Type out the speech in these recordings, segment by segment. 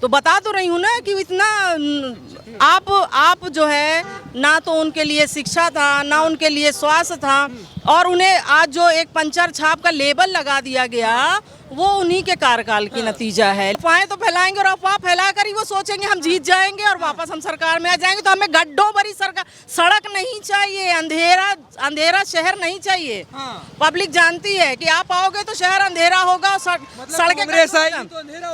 तो बता तो रही हूँ ना कि इतना आप जो है ना तो उनके लिए शिक्षा था ना उनके लिए स्वास्थ्य था, और उन्हें आज जो एक पंचर छाप का लेबल लगा दिया गया वो उन्हीं के कार्यकाल की नतीजा है। अफवाहें तो फैलाएंगे और अफवाह फैलाकर ही वो सोचेंगे हम जीत जाएंगे और वापस हम सरकार में आ जाएंगे। तो हमें गड्ढों भरी सरकार, सड़क नहीं चाहिए, अंधेरा शहर नहीं चाहिए। पब्लिक जानती है कि आप आओगे तो शहर अंधेरा होगा और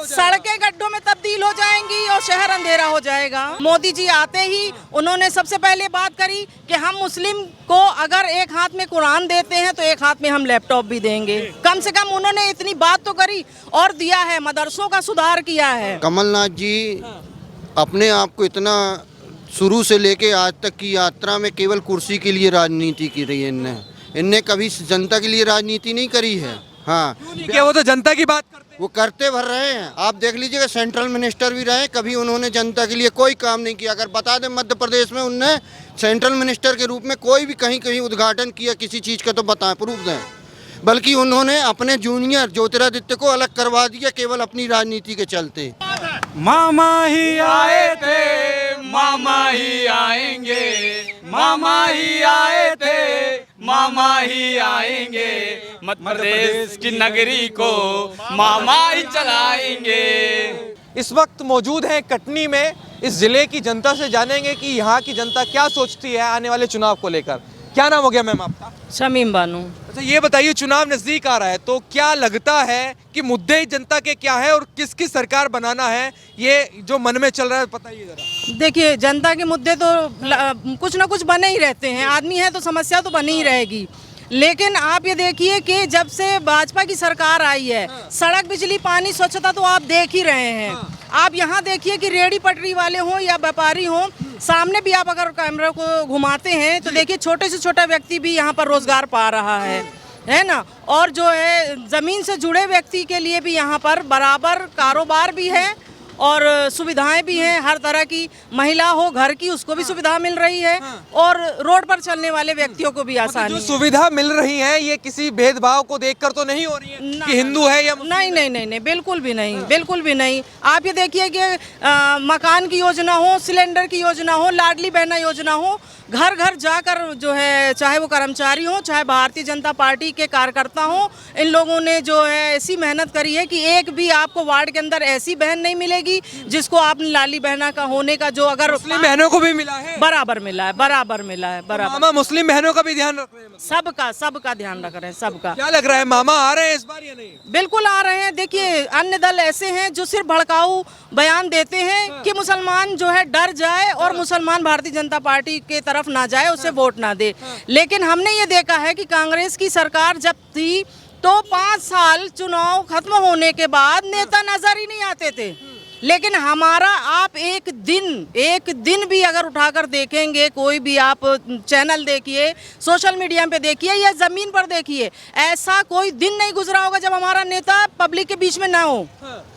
सड़कें गड्ढों में तब्दील हो जाएंगी और शहर अंधेरा हो जाएगा। मोदी जी आते ही उन्होंने सबसे पहले बात करी कि हम मुस्लिम को अगर एक हाथ में कुरान देते हैं तो एक हाथ में हम लैपटॉप भी देंगे। कम से कम उन्होंने इतनी बात तो करी और दिया है, मदरसों का सुधार किया है। कमलनाथ जी अपने आप को इतना शुरू से लेके आज तक की यात्रा में केवल कुर्सी के लिए राजनीति की रही है। इनने कभी जनता के लिए राजनीति नहीं करी है। हाँ, क्या वो तो जनता की बात करते हैं। वो करते भर रहे हैं। आप देख लीजिएगा, सेंट्रल मिनिस्टर भी रहे, कभी उन्होंने जनता के लिए कोई काम नहीं किया। अगर बता दें मध्य प्रदेश में उनने सेंट्रल मिनिस्टर के रूप में कोई भी कहीं उद्घाटन किया किसी चीज़ का तो बताएं, प्रूफ दें। बल्कि उन्होंने अपने जूनियर ज्योतिरादित्य को अलग करवा दिया केवल अपनी राजनीति के चलते। मामा ही आए थे, मामा ही आएंगे, मामा ही आए थे, मामा ही आएंगे, मध्य प्रदेश की नगरी को मामा ही चलाएंगे। इस वक्त मौजूद हैं कटनी में। इस जिले की जनता से जानेंगे कि यहाँ की जनता क्या सोचती है आने वाले चुनाव को लेकर। क्या नाम हो गया मैम आपका? शमीम बानू। अच्छा, ये बताइए, चुनाव नजदीक आ रहा है तो क्या लगता है कि मुद्दे जनता के क्या है और किसकी सरकार बनाना है, ये जो मन में चल रहा है बताइए जरा। देखिए, जनता के मुद्दे तो कुछ ना कुछ बने ही रहते हैं। आदमी है तो समस्या तो बनी ही रहेगी। लेकिन आप ये देखिए कि जब से भाजपा की सरकार आई है, सड़क, बिजली, पानी, स्वच्छता तो आप देख ही रहे हैं। आप यहाँ देखिए कि रेहड़ी पटरी वाले हों या व्यापारी हों, सामने भी आप अगर कैमरा को घुमाते हैं तो देखिए छोटे से छोटा व्यक्ति भी यहाँ पर रोजगार पा रहा है ना। और जो है जमीन से जुड़े व्यक्ति के लिए भी यहाँ पर बराबर कारोबार भी है और सुविधाएं भी हैं। हर तरह की महिला हो घर की, उसको भी सुविधा मिल रही है और रोड पर चलने वाले व्यक्तियों को भी आसानी। जो सुविधा मिल रही है ये किसी भेदभाव को देखकर तो नहीं हो रही है कि हिंदू है या नहीं, नहीं नहीं नहीं, बिल्कुल भी नहीं, बिल्कुल भी नहीं। आप ये देखिए कि मकान की योजना हो, सिलेंडर की योजना हो, लाडली बहना योजना हो, घर घर जाकर जो है, चाहे वो कर्मचारी हो चाहे भारतीय जनता पार्टी के कार्यकर्ता हो, इन लोगों ने जो है ऐसी मेहनत करी है कि एक भी आपको वार्ड के अंदर ऐसी बहन नहीं मिलेगी जिसको आपने लाली बहना का होने का जो, अगर मुस्लिम बहनों को भी मिला है, बराबर मिला है, बराबर मिला है, बराबर। मामा मुस्लिम बहनों का भी ध्यान रख रहे हैं? सबका ध्यान रख रहे हैं, सबका। क्या लग रहा है, मामा आ रहे हैं इस बार या नहीं? बिल्कुल आ रहे हैं। देखिए, अन्य दल ऐसे हैं जो सिर्फ भड़काऊ बयान देते हैं कि मुसलमान जो है डर जाए और मुसलमान भारतीय जनता पार्टी के तरफ ना जाए, उसे वोट ना दे। लेकिन हमने ये देखा है कि कांग्रेस की सरकार जब थी तो 5 साल चुनाव खत्म होने के बाद नेता नजर ही नहीं आते थे। लेकिन हमारा, आप एक दिन भी अगर उठाकर देखेंगे, कोई भी आप चैनल देखिए, सोशल मीडिया पे देखिए या जमीन पर देखिए, ऐसा कोई दिन नहीं गुजरा होगा जब हमारा नेता पब्लिक के बीच में ना हो।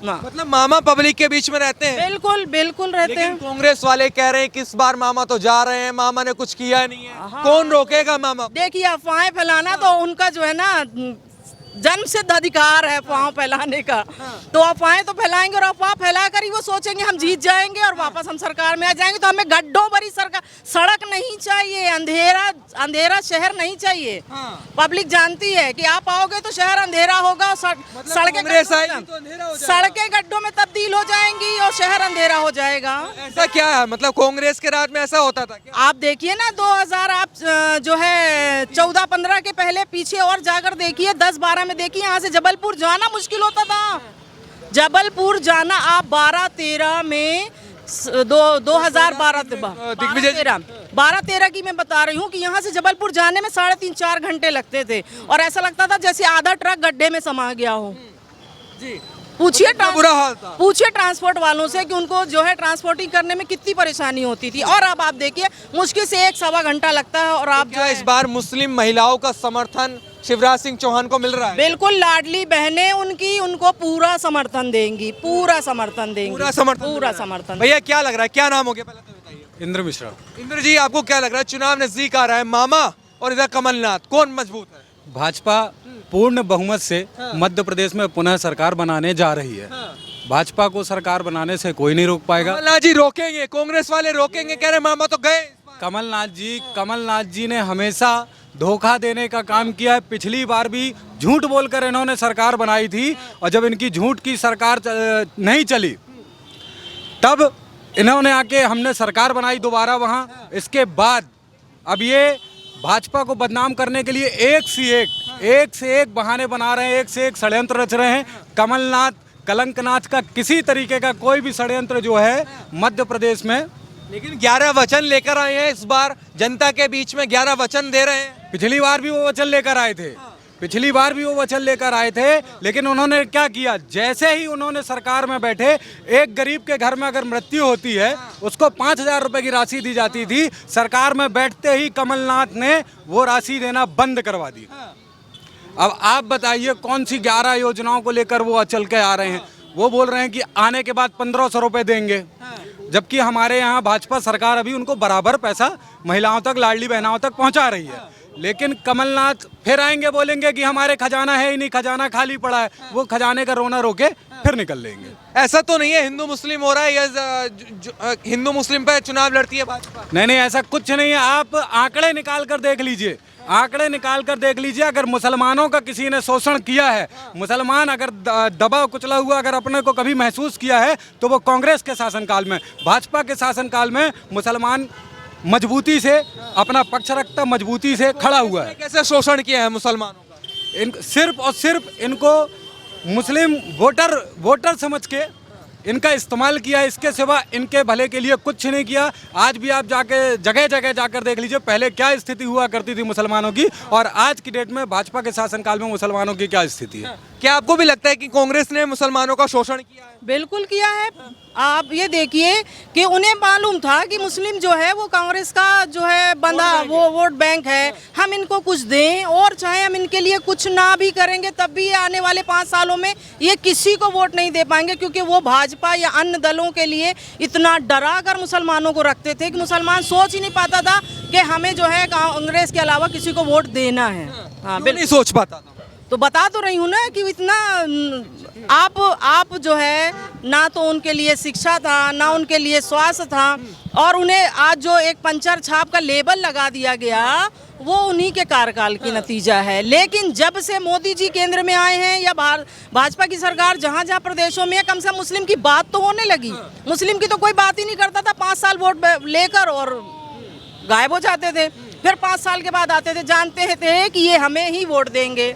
मतलब मामा पब्लिक के बीच में रहते हैं? बिल्कुल बिल्कुल रहते हैं। कांग्रेस वाले कह रहे हैं कि इस बार मामा तो जा रहे हैं, मामा ने कुछ किया नहीं है। कौन रोकेगा मामा? देखिए, अफवाहें फैलाना तो उनका जो है ना जन्म सिद्ध अधिकार है अफवाह फैलाने का। तो अफवाहें तो फैलाएंगे और अफवाह फैलाकर ही वो सोचेंगे हम जीत जाएंगे और वापस हम सरकार में आ जाएंगे। तो हमें गड्ढों भरी सरकार, सड़क नहीं चाहिए, अंधेरा शहर नहीं चाहिए। पब्लिक जानती है कि आप आओगे तो शहर अंधेरा होगा और सड़कें गड्ढों में तब्दील हो जाएंगी और शहर अंधेरा हो जाएगा। ऐसा क्या है, मतलब कांग्रेस के राज में ऐसा होता था क्या? आप देखिए ना, 2000 आप जो है 14-15 के पहले पीछे और जाकर देखिए, 10-12 में देखिए, यहाँ से जबलपुर जाना मुश्किल होता था। जबलपुर जाना आप 12-13 में 12-13 की मैं बता रही हूँ कि यहाँ से जबलपुर जाने में 3.5-4 घंटे लगते थे और ऐसा लगता था जैसे आधा ट्रक गड्ढे में समा गया हो। जी, पूछिए बुरा हाल था। पूछिए ट्रांसपोर्ट वालों से कि उनको जो है ट्रांसपोर्टिंग करने में कितनी परेशानी होती थी। और अब आप देखिए, मुश्किल से 1-1.25 घंटा लगता है। और आप क्या इस बार मुस्लिम महिलाओं का समर्थन शिवराज सिंह चौहान को मिल रहा है? बिल्कुल, लाडली बहनें उनको पूरा समर्थन देंगी, पूरा समर्थन देंगी, पूरा समर्थन। भैया क्या लग रहा है, क्या नाम हो गया पहले तो बताइए? इंद्र मिश्रा। इंद्र जी, आपको क्या लग रहा है, चुनाव नजदीक आ रहा है, मामा और इधर कमलनाथ, कौन मजबूत है? भाजपा पूर्ण बहुमत से मध्य प्रदेश में पुनः सरकार बनाने जा रही है। भाजपा को सरकार बनाने से कोई नहीं रोक पाएगा। कमलनाथ जी रोकेंगे, कांग्रेस वाले रोकेंगे, कह रहे मामा तो गए। कमलनाथ जी ने हमेशा धोखा देने का काम किया है। पिछली बार भी झूठ बोलकर इन्होंने सरकार बनाई थी, और जब इनकी झूठ की सरकार नहीं चली तब इन्होंने आके हमने सरकार बनाई दोबारा वहाँ। इसके बाद अब ये भाजपा को बदनाम करने के लिए एक से एक बहाने बना रहे हैं, एक से एक षड्यंत्र रच रहे हैं। कलंकनाथ का किसी तरीके का कोई भी षड्यंत्र जो है मध्य प्रदेश में, लेकिन 11 वचन लेकर आए हैं इस बार जनता के बीच में, 11 वचन दे रहे हैं। पिछली बार भी वो वचन लेकर आए थे, लेकिन उन्होंने क्या किया, जैसे ही उन्होंने सरकार में बैठे, एक गरीब के घर में अगर मृत्यु होती है उसको 5,000 रुपए की राशि दी जाती थी। सरकार में बैठते ही कमलनाथ ने वो राशि देना बंद करवा दी। अब आप बताइए कौन सी 11 योजनाओं को लेकर वो चल के आ रहे हैं। वो बोल रहे हैं कि आने के बाद 1,500 रुपए देंगे, जबकि हमारे यहाँ भाजपा सरकार अभी उनको बराबर पैसा महिलाओं तक, लाडली बहनाओं तक पहुँचा रही है। लेकिन कमलनाथ फिर आएंगे, बोलेंगे कि हमारे खजाना है ही नहीं, खजाना खाली पड़ा है। वो खजाने का रोना रोके फिर निकल लेंगे। ऐसा तो नहीं है हिंदू मुस्लिम हो रहा है या हिंदू मुस्लिम पे चुनाव लड़ती है भाजपा? नहीं, ऐसा कुछ नहीं है। आप आंकड़े निकाल कर देख लीजिए, अगर मुसलमानों का किसी ने शोषण किया है, मुसलमान अगर दबा कुचला हुआ अगर अपने को कभी महसूस किया है, तो वो कांग्रेस के शासनकाल में। भाजपा के शासनकाल में मुसलमान मजबूती से अपना पक्ष रखता, मजबूती से खड़ा हुआ है। कैसे शोषण किया है मुसलमानों का? सिर्फ और सिर्फ इनको मुस्लिम वोटर समझ के इनका इस्तेमाल किया, इसके सिवा इनके भले के लिए कुछ नहीं किया। आज भी आप जाके जगह जगह जाकर देख लीजिए पहले क्या स्थिति हुआ करती थी मुसलमानों की, और आज की डेट में भाजपा के शासनकाल में मुसलमानों की क्या स्थिति है। क्या आपको भी लगता है कि कांग्रेस ने मुसलमानों का शोषण किया है? बिल्कुल किया है। आप ये देखिए कि उन्हें मालूम था कि मुस्लिम जो है वो कांग्रेस का जो है बंधा वो वोट बैंक है, हम इनको कुछ दें और चाहे हम इनके लिए कुछ ना भी करेंगे तब भी आने वाले 5 सालों में ये किसी को वोट नहीं दे पाएंगे, क्योंकि वो भाजपा या अन्य दलों के लिए इतना डरा कर मुसलमानों को रखते थे कि मुसलमान सोच ही नहीं पाता था कि हमें जो है कांग्रेस के अलावा किसी को वोट देना है। हाँ, बिल्कुल नहीं सोच पाता था। तो बता तो रही हूँ ना कि इतना आप जो है ना तो उनके लिए शिक्षा था, ना उनके लिए स्वास्थ्य था, और उन्हें आज जो एक पंचर छाप का लेबल लगा दिया गया वो उन्हीं के कार्यकाल की नतीजा है। लेकिन जब से मोदी जी केंद्र में आए हैं या भाजपा की सरकार जहाँ जहाँ प्रदेशों में, कम से कम मुस्लिम की बात तो होने लगी। मुस्लिम की तो कोई बात ही नहीं करता था, 5 साल वोट लेकर और गायब हो जाते थे, फिर 5 साल के बाद आते थे, जानते थे कि ये हमें ही वोट देंगे।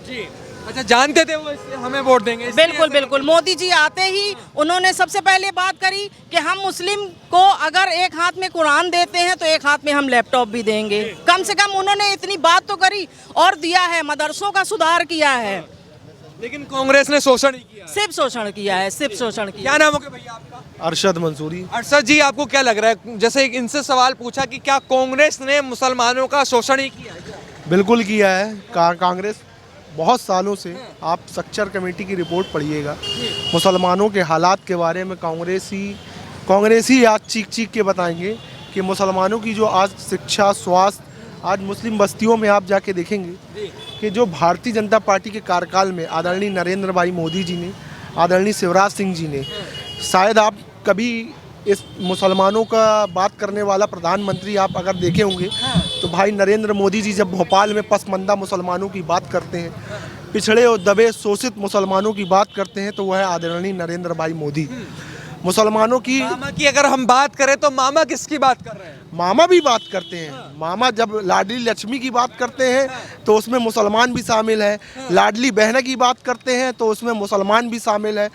अच्छा, जानते थे वो हमें वोट देंगे? बिल्कुल। मोदी जी आते ही उन्होंने सबसे पहले बात करी कि हम मुस्लिम को अगर एक हाथ में कुरान देते हैं तो एक हाथ में हम लैपटॉप भी देंगे। कम से कम उन्होंने इतनी बात तो करी और दिया है, मदरसों का सुधार किया है। लेकिन कांग्रेस ने शोषण ही किया, सिर्फ शोषण किया है, सिर्फ शोषण किया। क्या नाम है भैया आपका? अरशद मंसूरी। अरशद जी, आपको क्या लग रहा है, जैसे इनसे सवाल पूछा कि क्या कांग्रेस ने मुसलमानों का शोषण ही किया है? बिल्कुल किया है। कांग्रेस बहुत सालों से, आप सक्चर कमेटी की रिपोर्ट पढ़िएगा, मुसलमानों के हालात के बारे में कांग्रेस ही आज चीख के बताएंगे कि मुसलमानों की जो आज शिक्षा, स्वास्थ्य, आज मुस्लिम बस्तियों में आप जाके देखेंगे कि जो भारतीय जनता पार्टी के कार्यकाल में आदरणीय नरेंद्र भाई मोदी जी ने, आदरणीय शिवराज सिंह जी ने, शायद आप कभी इस मुसलमानों का बात करने वाला प्रधानमंत्री आप अगर देखे होंगे तो भाई नरेंद्र मोदी जी जब भोपाल में पसमंदा मुसलमानों की बात करते हैं, पिछड़े और दबे शोषित मुसलमानों की बात करते हैं, तो वह है आदरणीय नरेंद्र भाई मोदी। मुसलमानों की मामा की अगर हम बात करें तो मामा किसकी बात कर रहे हैं? मामा भी बात करते हैं। मामा जब लाडली लक्ष्मी की बात करते हैं तो उसमें मुसलमान भी शामिल है, लाडली बहना की बात करते हैं तो उसमें मुसलमान भी शामिल है।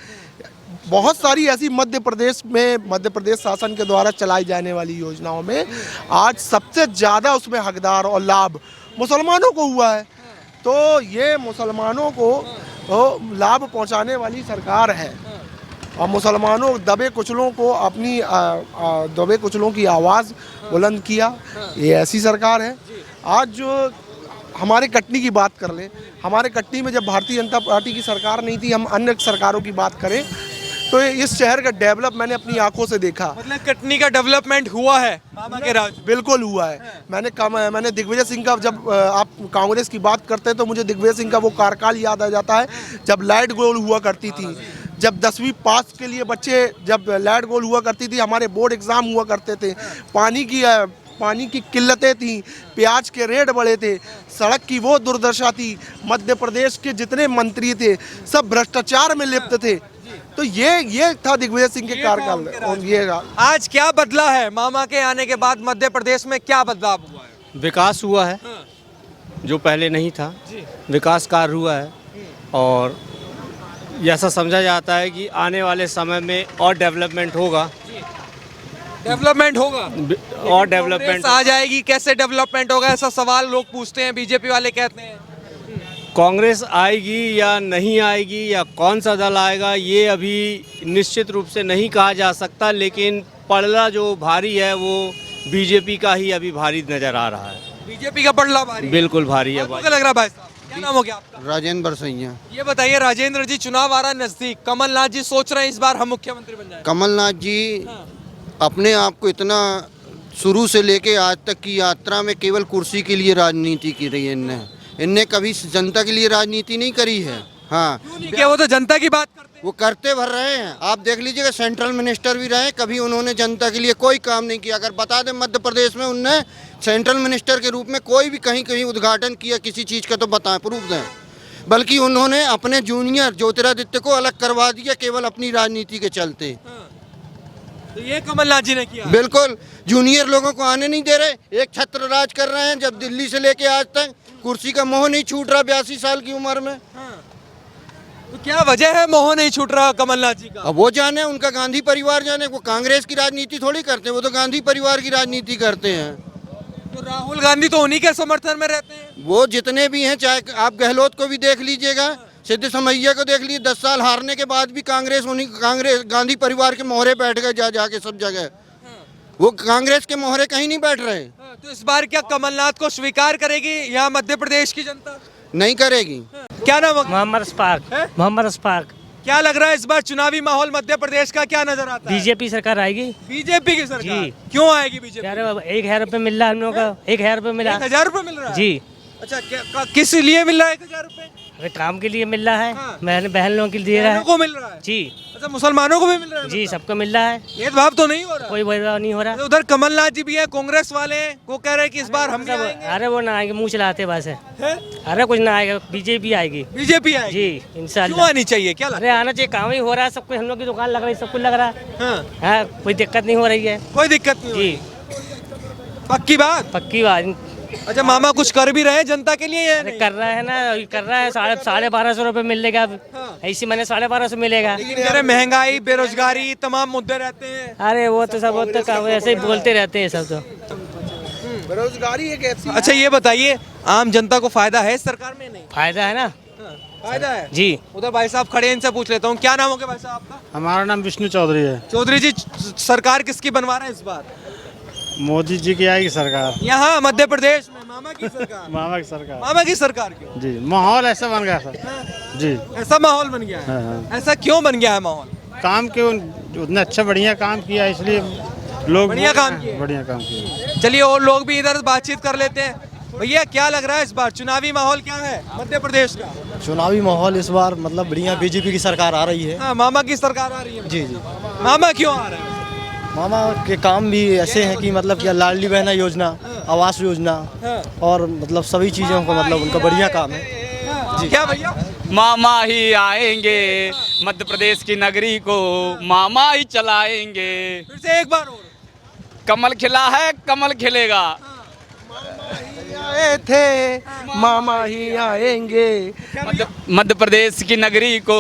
बहुत सारी ऐसी मध्य प्रदेश शासन के द्वारा चलाई जाने वाली योजनाओं में आज सबसे ज़्यादा उसमें हकदार और लाभ मुसलमानों को हुआ है। तो ये मुसलमानों को लाभ पहुंचाने वाली सरकार है, और मुसलमानों दबे कुचलों को अपनी दबे कुचलों की आवाज़ बुलंद किया, ये ऐसी सरकार है। आज जो हमारे कटनी की बात कर लें, हमारे कटनी में जब भारतीय जनता पार्टी की सरकार नहीं थी, हम अन्य सरकारों की बात करें तो इस शहर का डेवलप मैंने अपनी आंखों से देखा। मतलब कटनी का डेवलपमेंट हुआ है मामा के राज? बिल्कुल हुआ है। मैंने दिग्विजय सिंह का, जब आप कांग्रेस की बात करते हैं तो मुझे दिग्विजय सिंह का वो कार्यकाल याद आ जाता है जब लाइट गोल हुआ करती थी। जब 10वीं पास के लिए बच्चे जब लैट गोल हुआ करती थी, हमारे बोर्ड एग्ज़ाम हुआ करते थे, पानी की किल्लतें थी, प्याज के रेट बढ़े थे, सड़क की वो दुर्दशा थी, मध्य प्रदेश के जितने मंत्री थे सब भ्रष्टाचार में लिप्त थे। तो ये था दिग्विजय सिंह के कार्यकाल। और ये आज क्या बदला है मामा के आने के बाद? मध्य प्रदेश में क्या बदलाव हुआ है? विकास हुआ है जो पहले नहीं था, विकास कार्य हुआ है और ऐसा समझा जाता है कि आने वाले समय में और डेवलपमेंट होगा। डेवलपमेंट होगा और डेवलपमेंट आ जाएगी। कैसे डेवलपमेंट होगा, ऐसा सवाल लोग पूछते हैं, बीजेपी वाले कहते हैं। कांग्रेस आएगी या नहीं आएगी या कौन सा दल आएगा ये अभी निश्चित रूप से नहीं कहा जा सकता, लेकिन पलड़ा जो भारी है वो बीजेपी का ही अभी भारी नजर आ रहा है। बीजेपी का पलड़ा भारी, बिल्कुल भारी है। क्या लग रहा है भाई साहब? क्या नाम हो गया आपका? राजेंद्र बरसैया। ये बताइए राजेंद्र जी, चुनाव आ रहा है नजदीक, कमलनाथ जी सोच रहे हैं इस बार हम मुख्यमंत्री बन जाए। कमलनाथ जी अपने आप को इतना शुरू से लेके आज तक की यात्रा में केवल कुर्सी के लिए राजनीति की रही है। इनने कभी जनता के लिए राजनीति नहीं करी है। हाँ, क्या वो तो जनता की बात करते हैं। वो करते भर रहे हैं। आप देख लीजिएगा, सेंट्रल मिनिस्टर भी रहे, कभी उन्होंने जनता के लिए कोई काम नहीं किया। अगर बता दें मध्य प्रदेश में उनने सेंट्रल मिनिस्टर के रूप में कोई भी कहीं उद्घाटन किया किसी चीज़ का तो बताएं, प्रूफ दें। बल्कि उन्होंने अपने जूनियर ज्योतिरादित्य को अलग करवा दिया केवल अपनी राजनीति के चलते। तो ये कमलनाथ जी ने किया। बिल्कुल, जूनियर लोगों को आने नहीं दे रहे, एक छत्र राज कर रहे हैं। जब दिल्ली से लेके आज तक कुर्सी का मोह नहीं छूट रहा 82 साल की उम्र में। तो क्या वजह है मोह नहीं छूट रहा कमलनाथ जी का? अब वो जाने, उनका गांधी परिवार जाने। वो कांग्रेस की राजनीति थोड़ी करते हैं, वो तो गांधी परिवार की राजनीति करते हैं। तो राहुल गांधी तो उन्हीं के समर्थन में रहते हैं। वो जितने भी हैं, चाहे आप गहलोत को भी देख लीजिएगा, सिद्ध समैया को देख लीजिए, 10 साल हारने के बाद भी कांग्रेस गांधी परिवार के मोहरे बैठ गए जाके सब जगह। वो कांग्रेस के मोहरे कहीं नहीं बैठ रहे। तो इस बार क्या कमलनाथ को स्वीकार करेगी यहाँ मध्य प्रदेश की जनता? नहीं करेगी। क्या नाम है? मोहम्मद अस्फाक। मोहम्मद अस्फाक। क्या लग रहा है इस बार चुनावी माहौल मध्य प्रदेश का क्या नजर आता है? बीजेपी सरकार आएगी। बीजेपी की सरकार जी। क्यों आएगी बीजेपी? यार 1,000 रुपये मिल रहा है हम लोगों का, 1,000 रुपये मिला। 1,000 रुपये मिल रहा है जी। अच्छा, किस लिए मिल रहा है 1,000 रुपये? अरे काम के लिए मिल रहा है। हाँ। बहन लोगों के लिए दे रहा बहनों है को मिल रहा है जी। अच्छा, मुसलमानों को भी मिल रहा है? जी, सबको मिल रहा है। भेदभाव तो नहीं हो रहा? कोई भेदभाव नहीं हो रहा। उधर कमलनाथ जी भी है, कांग्रेस वाले हैं, वो कह रहे हैं कि इस बार हम भी आएंगे। अरे वो ना आएंगे, मुंह चलाते बस है। हैं? अरे कुछ ना आएगा, बीजेपी आएगी। बीजेपी आएगी जी, क्यों इंशाल्लाह। आनी चाहिए? क्या लगता अरे आना चाहिए, काम ही हो रहा है, सब कुछ हम लोग की दुकान लग रही है, सब कुछ लग रहा है। है? हाँ, हाँ, कोई दिक्कत नहीं हो रही है। कोई दिक्कत नहीं हो जी, रही। पक्की बात। पक्की बात। अच्छा, मामा कुछ कर भी रहे हैं जनता के लिए या अरे नहीं? कर रहा है ना, कर रहा है। 1250 रुपये मिलेगा अब। ऐसी मैंने 1250 मिलेगा। लेकिन कह रहे महंगाई, बेरोजगारी, तमाम मुद्दे रहते हैं। अरे वो तो सब ऐसे ही बोलते रहते हैं सब तो। बेरोजगारी एक ऐसी अच्छा, ये बताइए आम जनता को फायदा है इस सरकार में? नहीं फायदा है ना फायदा है जी। उधर भाई साहब खड़े हैं, इनसे पूछ लेता हूँ। क्या नाम हो गया भाई साहब आपका? हमारा नाम विष्णु चौधरी है। चौधरी जी, सरकार किसकी बनवा रहे हैं इस बार? मोदी जी की आएगी सरकार। यहाँ मध्य प्रदेश में मामा की सरकार। मामा की सरकार। मामा की सरकार क्यों? जी, माहौल ऐसा बन गया सर। जी, ऐसा माहौल बन गया है। हाँ। ऐसा क्यों बन गया है माहौल? काम के उतना अच्छा बढ़िया काम किया इसलिए लोग बढ़िया काम किए। बढ़िया काम किया। चलिए और लोग भी इधर बातचीत कर लेते हैं। भैया, क्या लग रहा है इस बार चुनावी माहौल क्या है मध्य प्रदेश का? चुनावी माहौल इस बार मतलब बढ़िया, बीजेपी की सरकार आ रही है। हाँ, मामा की सरकार आ रही है। जी जी। मामा क्यों आ रहे हैं? मामा के काम भी ऐसे हैं कि मतलब क्या लाडली बहना योजना, आवास योजना और मतलब सभी चीज़ों को मतलब उनका बढ़िया काम है। जी। क्या भैया? मामा ही आएंगे मध्य प्रदेश की नगरी को, मामा ही चलाएंगे। फिर से एक बार और। कमल खिला है, कमल खिलेगा। आए थे, मामा ही आएंगे। मध्य प्रदेश की नगरी को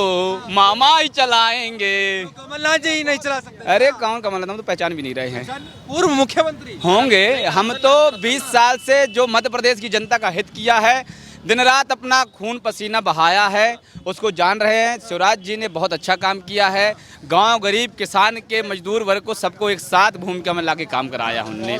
मामा ही चलाएंगे। कमलनाथ जी ही नहीं चला सकते? अरे कौन कमलनाथ, हम तो पहचान भी नहीं रहे हैं। पूर्व मुख्यमंत्री होंगे। हम तो 20 साल से जो मध्य प्रदेश की जनता का हित किया है, दिन रात अपना खून पसीना बहाया है, उसको जान रहे हैं। शिवराज जी ने बहुत अच्छा काम किया है। गांव गरीब किसान के मजदूर वर्ग को सबको एक साथ भूमिका में लाके काम कराया उन्होंने,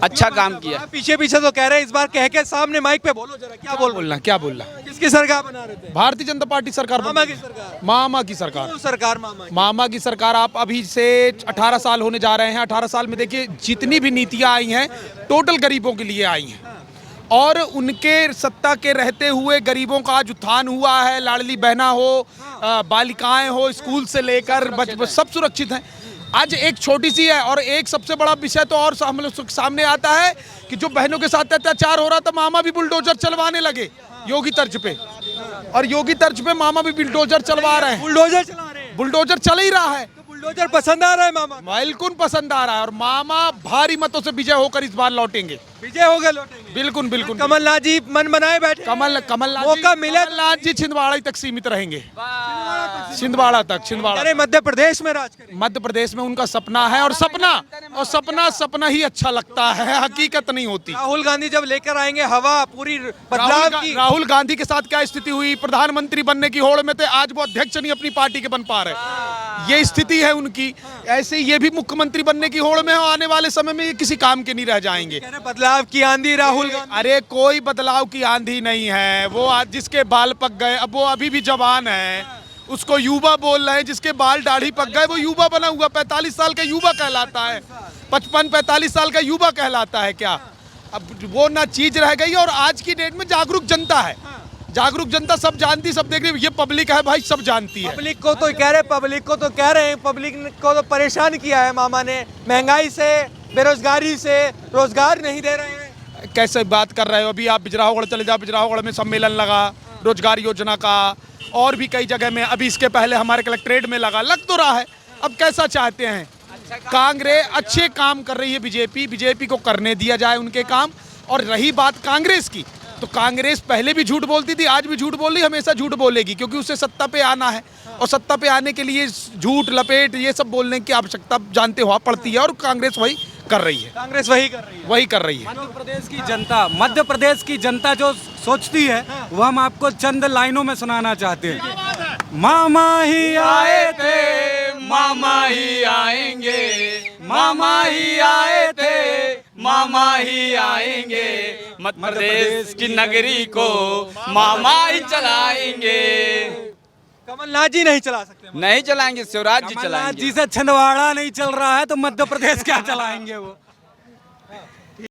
अच्छा काम किया। पीछे पीछे तो कह रहे हैं इस बार, कह के सामने माइक पे बोलो जरा। क्या बोलना? क्या बोलना? किसकी सरकार बना रहे थे? भारतीय जनता पार्टी सरकार। मामा की सरकार। मामा की सरकार। कौन सरकार? मामा की। मामा की सरकार। आप अभी से 18 साल होने जा रहे हैं। 18 साल में देखिए जितनी भी नीतियां आई हैं टोटल गरीबों के लिए आई हैं। और उनके सत्ता के रहते हुए गरीबों का आज उत्थान हुआ है। लाडली बहना हो, बालिकाएं हो, स्कूल से लेकर सब सुरक्षित हैं। आज एक छोटी सी है और एक सबसे बड़ा विषय तो और हम लोग सामने आता है कि जो बहनों के साथ अत्याचार हो रहा था, मामा भी बुलडोजर चलवाने लगे योगी तर्ज पे, और योगी तर्ज पे मामा भी बुलडोजर चलवा रहे हैं। बुलडोजर चला रहे हैं, बुलडोजर चल ही रहा है। तो बुलडोजर पसंद आ रहा है मामा, बिल्कुल पसंद आ रहा है और मामा भारी मतों से विजय होकर इस बार लौटेंगे। विजय हो गए, लौटेंगे। बिल्कुल बिल्कुल। कमलनाथ जी मन बनाए बैठे, कमलनाथ मौका मिले तो कमलनाथ जी छिंदवाड़ा तक सीमित रहेंगे, छिंदवाड़ा तक, छिंदवाड़ा। अरे मध्य प्रदेश में राज करें। मध्य प्रदेश में उनका सपना है और सपना ही अच्छा लगता है, हकीकत नहीं होती। राहुल गांधी जब लेकर आएंगे हवा पूरी बदलाव की। राहुल गांधी के साथ क्या स्थिति हुई, प्रधानमंत्री बनने की होड़ में थे, आज वो अध्यक्ष नहीं अपनी पार्टी के बन पा रहे, ये स्थिति है उनकी। ऐसे ही ये भी मुख्यमंत्री बनने की होड़ में है, आने वाले समय में ये किसी काम के नहीं रह जाएंगे। बदलाव की आंधी राहुल गांधी। अरे कोई बदलाव की आंधी नहीं है, वो आज जिसके बाल पक गए, अब वो अभी भी जवान है, उसको युवा बोल रहे हैं। जिसके बाल दाढ़ी पक गए वो युवा बना हुआ 45 साल का युवा कहलाता है, 55-45 साल का युवा कहलाता है क्या? अब वो ना चीज रह गई। और आज की डेट में जागरूक जनता है, जागरूक जनता सब जानती, सब देख रही। ये पब्लिक है भाई, सब जानती है। पब्लिक को तो कह रहे हैं, पब्लिक को तो परेशान किया है मामा ने, महंगाई से, बेरोजगारी से, रोजगार नहीं दे रहे हैं। कैसे बात कर रहे हो? अभी आप बिजराहोगढ़ चले जाओ, बिजराहोगढ़ में सम्मेलन लगा रोजगार योजना का, और भी कई जगह में, अभी इसके पहले हमारे कलेक्ट्रेट में लग तो रहा है। अब कैसा चाहते हैं? कांग्रेस अच्छे काम कर रही है, बीजेपी को करने दिया जाए उनके काम। और रही बात कांग्रेस की, तो कांग्रेस पहले भी झूठ बोलती थी, आज भी झूठ बोल रही, हमेशा झूठ बोलेगी, क्योंकि उसे सत्ता पे आना है और सत्ता पे आने के लिए झूठ लपेट ये सब बोलने की आवश्यकता जानते हो पड़ती है, और कांग्रेस वही कर रही है। कांग्रेस वही कर रही है। मध्य प्रदेश की जनता जो सोचती है वो हम आपको चंद लाइनों में सुनाना चाहते हैं। मामा ही आए थे, मामा ही आएंगे, मामा ही आए थे, मामा ही आएंगे, मध्य प्रदेश की नगरी को मामा ही चलाएंगे। कमलनाथ जी नहीं चला सकते? नहीं चलाएंगे, शिवराज जी चलाएंगे। जी से छिंदवाड़ा नहीं चल रहा है तो मध्य प्रदेश क्या चलाएंगे वो?